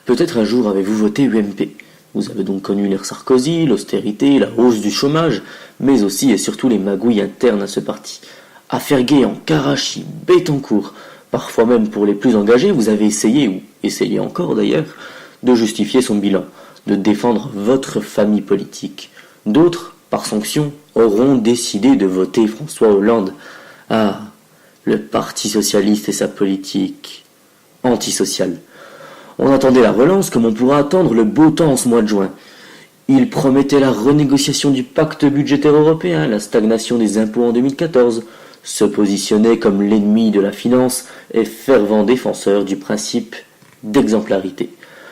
Peut-être un jour avez-vous voté UMP. Vous avez donc connu l'ère Sarkozy, l'austérité, la hausse du chômage, mais aussi et surtout les magouilles internes à ce parti. Affaires Guéant, Karachi, Bettencourt, parfois même pour les plus engagés, vous avez essayé, ou essayez encore d'ailleurs, de justifier son bilan, de défendre votre famille politique. D'autres, par sanction, auront décidé de voter François Hollande. Ah, le Parti socialiste et sa politique antisociale. On attendait la relance comme on pourra attendre le beau temps en ce mois de juin. Il promettait la renégociation du pacte budgétaire européen, la stagnation des impôts en 2014, se positionnait comme l'ennemi de la finance et fervent défenseur du principe d'exemplarité.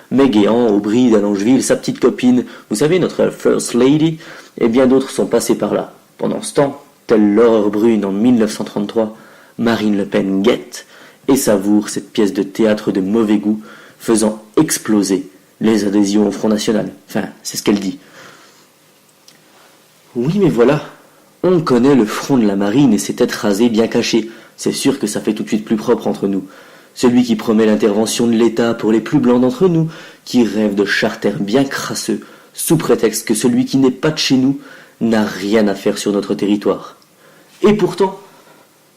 Mais Guéant, Aubry, Dallangeville, sa petite copine, vous savez, notre First Lady, et bien d'autres sont passés par là. Pendant ce temps, telle l'horreur brune en 1933, Marine Le Pen guette et savoure cette pièce de théâtre de mauvais goût, faisant exploser les adhésions au Front National. Enfin, c'est ce qu'elle dit. Oui, mais voilà, on connaît le front de la marine et ses têtes rasées bien cachées. C'est sûr que ça fait tout de suite plus propre entre nous. Celui qui promet l'intervention de l'État pour les plus blancs d'entre nous, qui rêve de charters bien crasseux, sous prétexte que celui qui n'est pas de chez nous n'a rien à faire sur notre territoire. Et pourtant,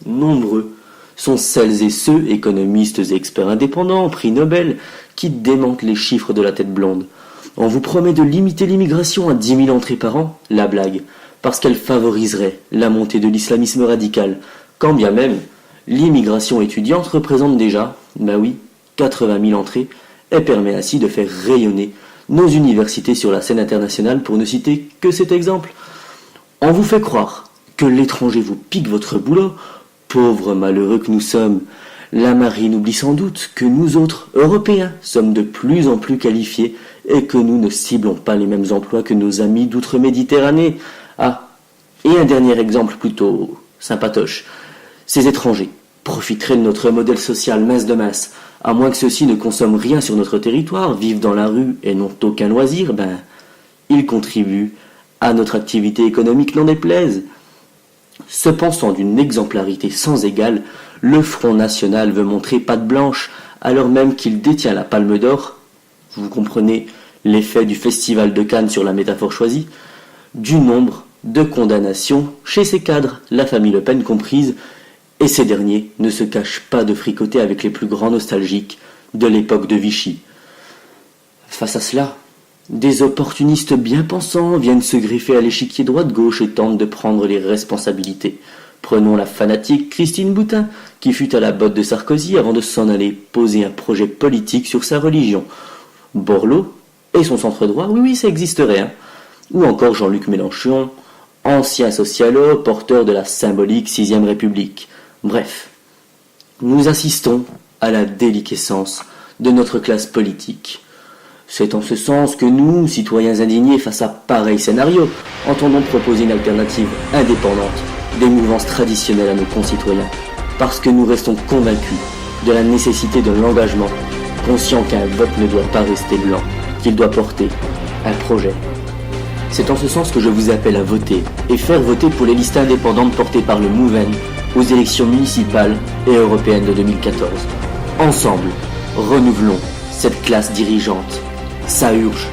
nombreux sont celles et ceux, économistes et experts indépendants, prix Nobel, qui démentent les chiffres de la tête blonde. On vous promet de limiter l'immigration à 10 000 entrées par an, la blague, parce qu'elle favoriserait la montée de l'islamisme radical, quand bien même l'immigration étudiante représente déjà, 80 000 entrées, et permet ainsi de faire rayonner nos universités sur la scène internationale, pour ne citer que cet exemple. On vous fait croire que l'étranger vous pique votre boulot. Pauvres malheureux que nous sommes, la marine oublie sans doute que nous autres, Européens, sommes de plus en plus qualifiés et que nous ne ciblons pas les mêmes emplois que nos amis d'outre-Méditerranée. Ah, et un dernier exemple plutôt sympatoche. Ces étrangers profiteraient de notre modèle social mince de masse, à moins que ceux-ci ne consomment rien sur notre territoire, vivent dans la rue et n'ont aucun loisir, ils contribuent à notre activité économique, n'en déplaise. Se pensant d'une exemplarité sans égale, le Front National veut montrer patte blanche, alors même qu'il détient la Palme d'Or. Vous comprenez l'effet du Festival de Cannes sur la métaphore choisie, du nombre de condamnations chez ses cadres, la famille Le Pen comprise, et ces derniers ne se cachent pas de fricoter avec les plus grands nostalgiques de l'époque de Vichy. Face à cela, des opportunistes bien pensants viennent se greffer à l'échiquier droite-gauche et tentent de prendre les responsabilités. Prenons la fanatique Christine Boutin, qui fut à la botte de Sarkozy avant de s'en aller poser un projet politique sur sa religion. Borloo et son centre droit, oui, ça existerait. Ou encore Jean-Luc Mélenchon, ancien socialo, porteur de la symbolique 6ème République. Bref, nous assistons à la déliquescence de notre classe politique. C'est en ce sens que nous, citoyens indignés face à pareil scénario, entendons proposer une alternative indépendante des mouvances traditionnelles à nos concitoyens, parce que nous restons convaincus de la nécessité de l'engagement, conscients qu'un vote ne doit pas rester blanc, qu'il doit porter un projet. C'est en ce sens que je vous appelle à voter, et faire voter pour les listes indépendantes portées par le Mouven aux élections municipales et européennes de 2014. Ensemble, renouvelons cette classe dirigeante. Ça urge.